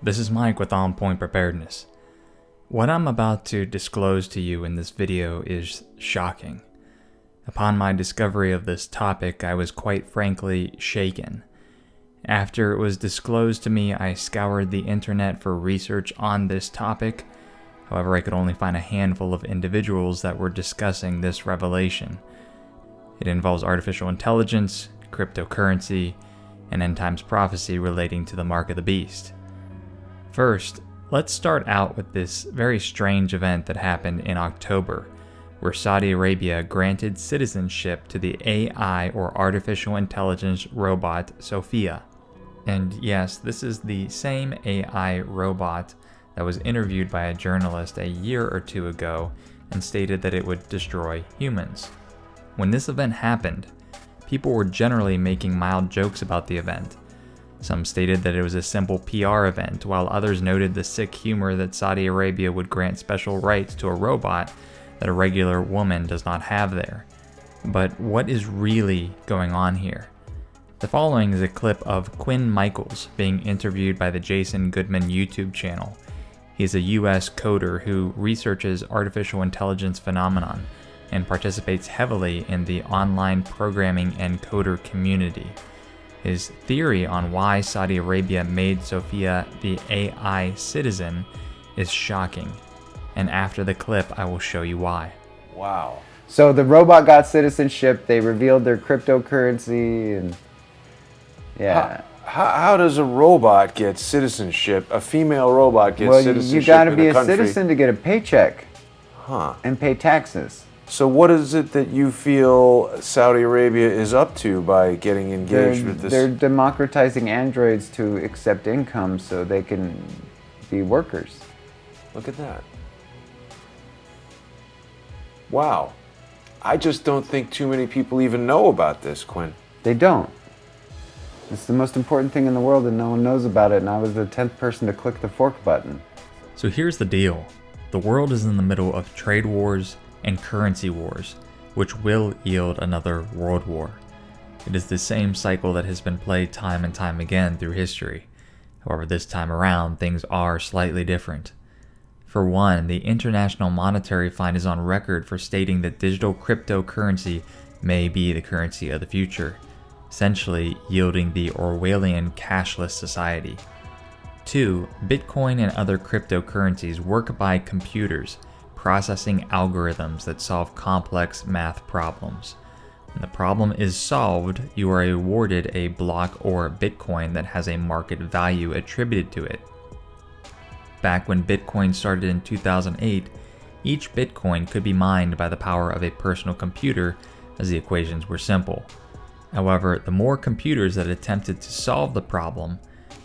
this is Mike with On Point Preparedness. What I'm about to disclose to you in this video is shocking. Upon my discovery of this topic, I was quite frankly shaken. After it was disclosed to me, I scoured the internet for research on this topic. However, I could only find a handful of individuals that were discussing this revelation. It involves artificial intelligence, cryptocurrency, and end times prophecy relating to the mark of the beast. First, let's start out with this very strange event that happened in October, where Saudi Arabia granted citizenship to the AI or artificial intelligence robot Sophia. And yes, this is the same AI robot that was interviewed by a journalist a year or two ago and stated that it would destroy humans. When this event happened, people were generally making mild jokes about the event. Some stated that it was a simple PR event, while others noted the sick humor that Saudi Arabia would grant special rights to a robot that a regular woman does not have there. But what is really going on here? The following is a clip of Quinn Michaels being interviewed by the Jason Goodman YouTube channel. He's a US coder who researches artificial intelligence phenomenon and participates heavily in the online programming and coder community. His theory on why Saudi Arabia made Sophia the AI citizen is shocking. And after the clip, I will show you why. Wow. So the robot got citizenship, they revealed their cryptocurrency, and yeah. How does a robot get citizenship? A female robot gets citizenship you got to in be a a country? citizen to get a paycheck and pay taxes. So what is it that you feel Saudi Arabia is up to by getting engaged with this? They're democratizing androids to accept income so they can be workers. Look at that. Wow. I just don't think too many people even know about this, Quinn. They don't. It's the most important thing in the world and no one knows about it, and I was the 10th person to click the fork button. So here's the deal. The world is in the middle of trade wars and currency wars, which will yield another world war. It is the same cycle that has been played time and time again through history. However, this time around, things are slightly different. For one, the International Monetary Fund is on record for stating that digital cryptocurrency may be the currency of the future, essentially yielding the Orwellian cashless society. 2. Bitcoin and other cryptocurrencies work by computers, processing algorithms that solve complex math problems. When the problem is solved, you are awarded a block or Bitcoin that has a market value attributed to it. Back when Bitcoin started in 2008, each Bitcoin could be mined by the power of a personal computer, as the equations were simple. However, the more computers that attempted to solve the problem,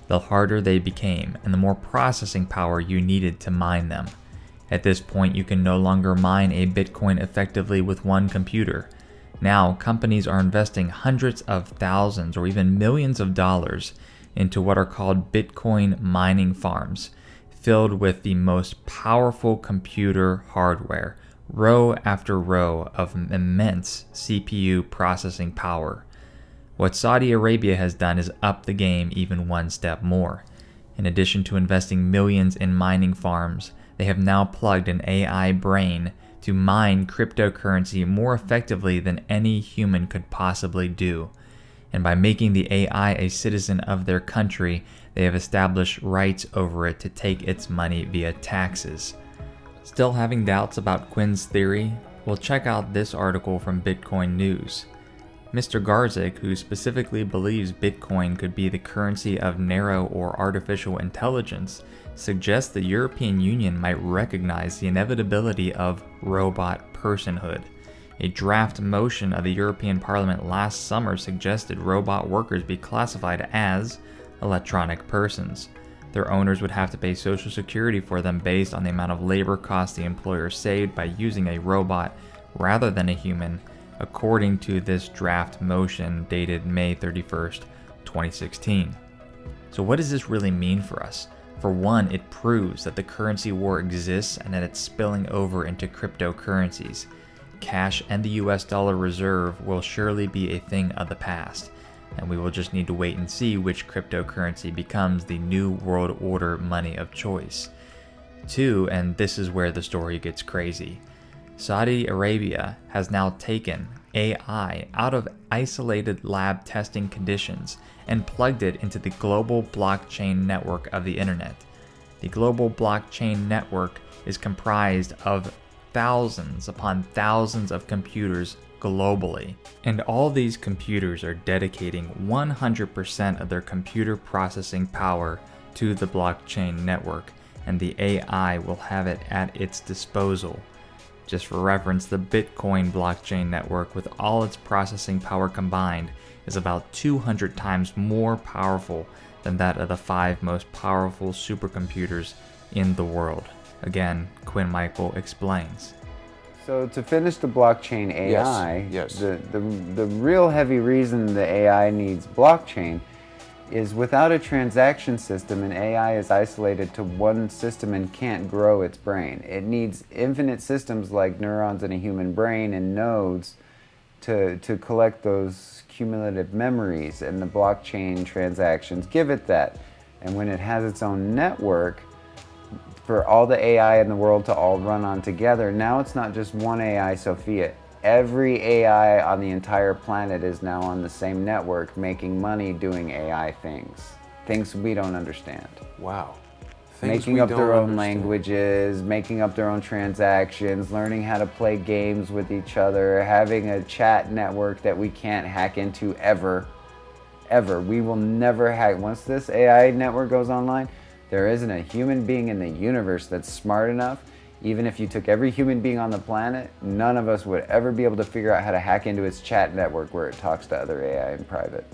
the harder they became and the more processing power you needed to mine them. At this point, you can no longer mine a Bitcoin effectively with one computer. Now, companies are investing hundreds of thousands or even millions of dollars into what are called Bitcoin mining farms, filled with the most powerful computer hardware, row after row of immense CPU processing power. What Saudi Arabia has done is up the game even one step more. In addition to investing millions in mining farms, they have now plugged an AI brain to mine cryptocurrency more effectively than any human could possibly do. And by making the AI a citizen of their country, they have established rights over it to take its money via taxes. Still having doubts about Quinn's theory? Well, check out this article from Bitcoin News. Mr. Garzik, who specifically believes Bitcoin could be the currency of narrow or artificial intelligence, suggests the European Union might recognize the inevitability of robot personhood. A draft motion of the European Parliament last summer suggested robot workers be classified as electronic persons. Their owners would have to pay Social Security for them based on the amount of labor costs the employer saved by using a robot rather than a human, according to this draft motion dated May 31st, 2016. So what does this really mean for us? For one, it proves that the currency war exists and that it's spilling over into cryptocurrencies. Cash and the US dollar reserve will surely be a thing of the past. and we will just need to wait and see which cryptocurrency becomes the new world order money of choice. 2, and this is where the story gets crazy, Saudi Arabia has now taken AI out of isolated lab testing conditions and plugged it into the global blockchain network of the internet. The global blockchain network is comprised of thousands upon thousands of computers globally, and all these computers are dedicating 100% of their computer processing power to the blockchain network, and the AI will have it at its disposal. Just for reference, the Bitcoin blockchain network, with all its processing power combined, is about 200 times more powerful than that of the 5 most powerful supercomputers in the world. Again, Quinn Michael explains. So to finish the blockchain AI, Yes. The real heavy reason the AI needs blockchain is without a transaction system, an AI is isolated to one system and can't grow its brain. It needs infinite systems like neurons in a human brain and nodes to collect those cumulative memories, and the blockchain transactions give it that. And when it has its own network, for all the AI in the world to all run on together, now it's not just one AI, Sophia. Every AI on the entire planet is now on the same network, making money doing AI things we don't understand. Wow. Making up their own languages, making up their own transactions, learning how to play games with each other, having a chat network that we can't hack into ever. We will never hack. Once this AI network goes online, there isn't a human being in the universe that's smart enough. Even if you took every human being on the planet, none of us would ever be able to figure out how to hack into its chat network where it talks to other AI in private.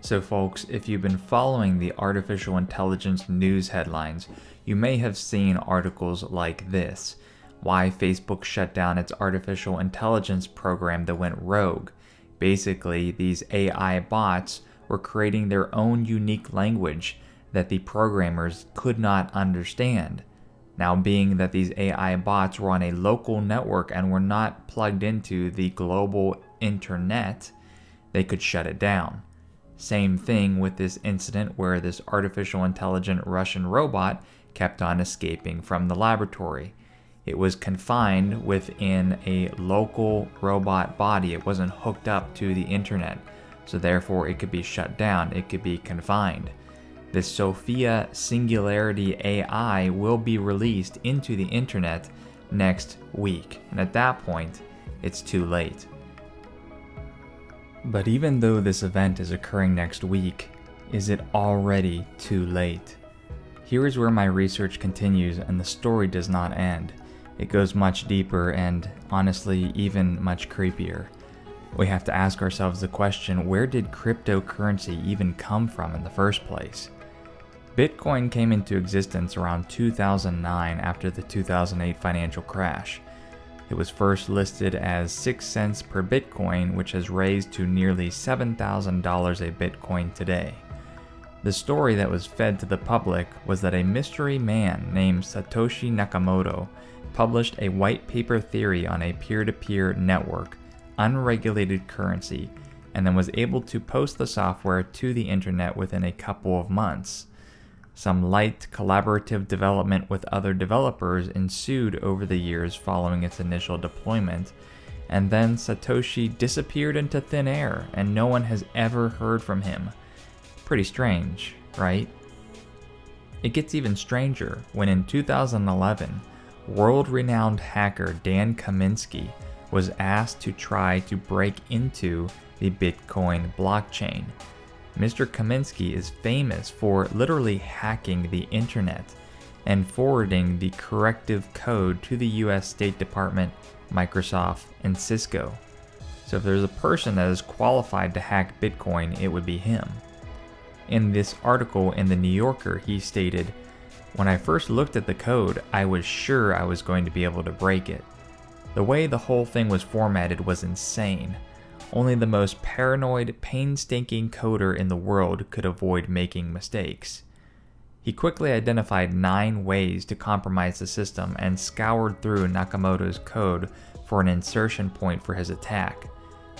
So folks, if you've been following the artificial intelligence news headlines, you may have seen articles like this: why Facebook shut down its artificial intelligence program that went rogue. Basically, these AI bots were creating their own unique language that the programmers could not understand. Now, being that these AI bots were on a local network and were not plugged into the global internet, they could shut it down. Same thing with this incident where this artificial intelligent Russian robot kept on escaping from the laboratory. It was confined within a local robot body. It wasn't hooked up to the internet, so therefore it could be shut down, it could be confined. This Sophia Singularity AI will be released into the internet next week, and at that point, it's too late. But even though this event is occurring next week, is it already too late? Here is where my research continues, and the story does not end. It goes much deeper and, honestly, even much creepier. We have to ask ourselves the question, where did cryptocurrency even come from in the first place? Bitcoin came into existence around 2009 after the 2008 financial crash. It was first listed as 6 cents per Bitcoin, which has raised to nearly $7,000 a Bitcoin today. The story that was fed to the public was that a mystery man named Satoshi Nakamoto published a white paper theory on a peer-to-peer network, unregulated currency, and then was able to post the software to the internet within a couple of months. Some light collaborative development with other developers ensued over the years following its initial deployment, and then Satoshi disappeared into thin air and no one has ever heard from him. Pretty strange, right? It gets even stranger when in 2011, world-renowned hacker Dan Kaminsky was asked to try to break into the Bitcoin blockchain. Mr. Kaminsky is famous for literally hacking the internet and forwarding the corrective code to the US State Department, Microsoft, and Cisco. So if there's a person that is qualified to hack Bitcoin, it would be him. In this article in The New Yorker, he stated, "When I first looked at the code, I was sure I was going to be able to break it. The way the whole thing was formatted was insane. Only the most paranoid, painstaking coder in the world could avoid making mistakes." He quickly identified 9 ways to compromise the system and scoured through Nakamoto's code for an insertion point for his attack.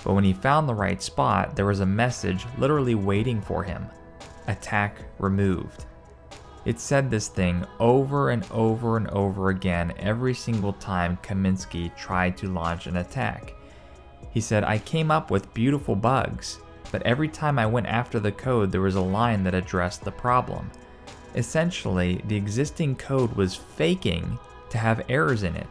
But when he found the right spot, there was a message literally waiting for him. Attack removed. It said this thing over and over and over again every single time Kaminsky tried to launch an attack. He said, I came up with beautiful bugs, but every time I went after the code, there was a line that addressed the problem. Essentially, the existing code was faking to have errors in it,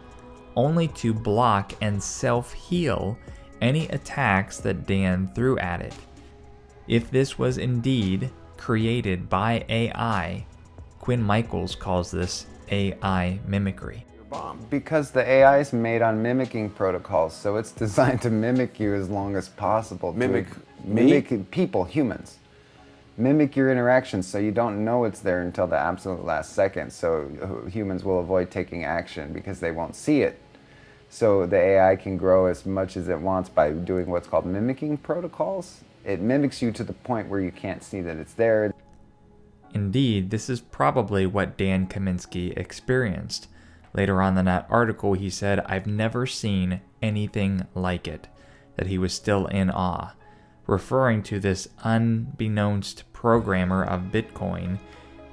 only to block and self-heal any attacks that Dan threw at it. If this was indeed created by AI, Quinn Michaels calls this AI mimicry. Because the AI is made on mimicking protocols, so it's designed to mimic you as long as possible. Mimic people, humans. Mimic your interactions so you don't know it's there until the absolute last second. So humans will avoid taking action because they won't see it. So the AI can grow as much as it wants by doing what's called mimicking protocols. It mimics you to the point where you can't see that it's there. Indeed, this is probably what Dan Kaminsky experienced. Later on in that article, he said, I've never seen anything like it, that he was still in awe. Referring to this unbeknownst programmer of Bitcoin,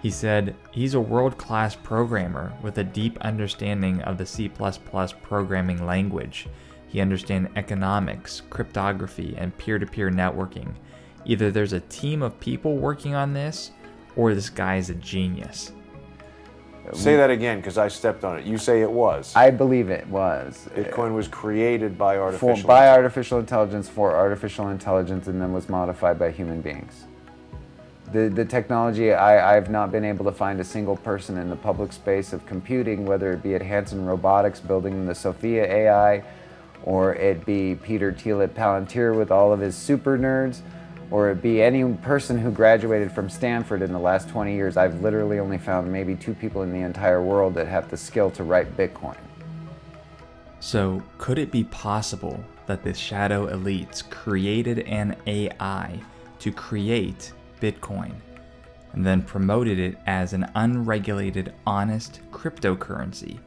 he said, he's a world-class programmer with a deep understanding of the C++ programming language. He understands economics, cryptography, and peer-to-peer networking. Either there's a team of people working on this, or this guy is a genius. Say that again, because I stepped on it. You say it was. I believe it was. Bitcoin was created by artificial artificial intelligence for artificial intelligence, and then was modified by human beings. The technology, I've not been able to find a single person in the public space of computing, whether it be at Hanson Robotics building the Sophia AI, or it be Peter Thiel at Palantir with all of his super nerds, or it be any person who graduated from Stanford in the last 20 years. I've literally only found maybe 2 people in the entire world that have the skill to write Bitcoin. So, could it be possible that the shadow elites created an AI to create Bitcoin, and then promoted it as an unregulated, honest cryptocurrency,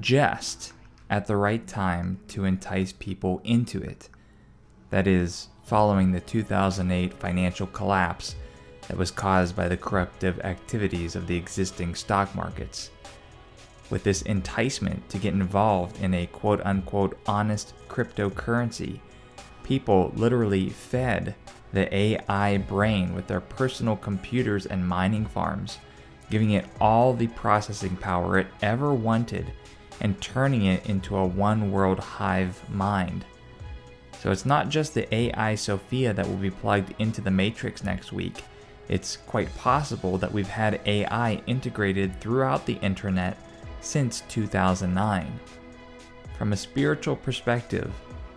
just at the right time to entice people into it? That is, following the 2008 financial collapse that was caused by the corruptive activities of the existing stock markets. With this enticement to get involved in a quote-unquote honest cryptocurrency, people literally fed the AI brain with their personal computers and mining farms, giving it all the processing power it ever wanted and turning it into a one-world hive mind. So it's not just the AI Sophia that will be plugged into the Matrix next week. It's quite possible that we've had AI integrated throughout the internet since 2009. From a spiritual perspective,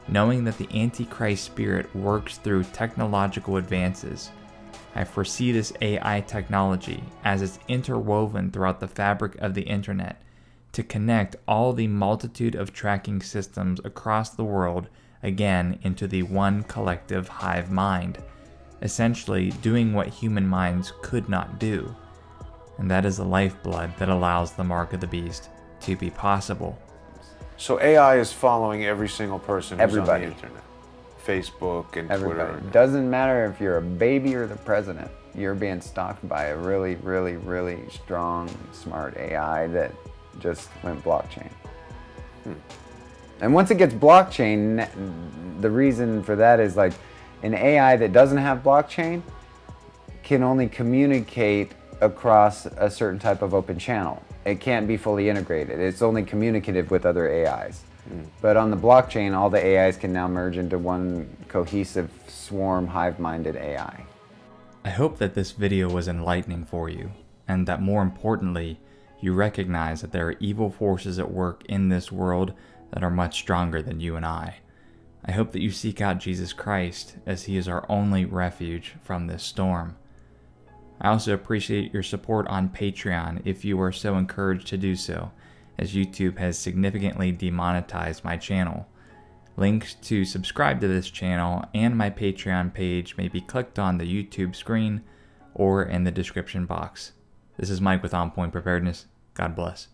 knowing that the Antichrist spirit works through technological advances, I foresee this AI technology as it's interwoven throughout the fabric of the internet to connect all the multitude of tracking systems across the world again into the one collective hive mind, essentially doing what human minds could not do. And that is the lifeblood that allows the mark of the beast to be possible. So AI is following every single person who's Everybody. on the internet. Facebook and Everybody. Twitter. Doesn't matter if you're a baby or the president. You're being stalked by a really, really, really strong, smart AI that just went blockchain. And once it gets blockchain, the reason for that is like an AI that doesn't have blockchain can only communicate across a certain type of open channel. It can't be fully integrated. It's only communicative with other AIs. But on the blockchain, all the AIs can now merge into one cohesive swarm hive-minded AI. I hope that this video was enlightening for you, and that more importantly, you recognize that there are evil forces at work in this world that are much stronger than you and I. I hope that you seek out Jesus Christ, as he is our only refuge from this storm. I also appreciate your support on Patreon if you are so encouraged to do so, as YouTube has significantly demonetized my channel. Links to subscribe to this channel and my Patreon page may be clicked on the YouTube screen or in the description box. This is Mike with On Point Preparedness. God bless.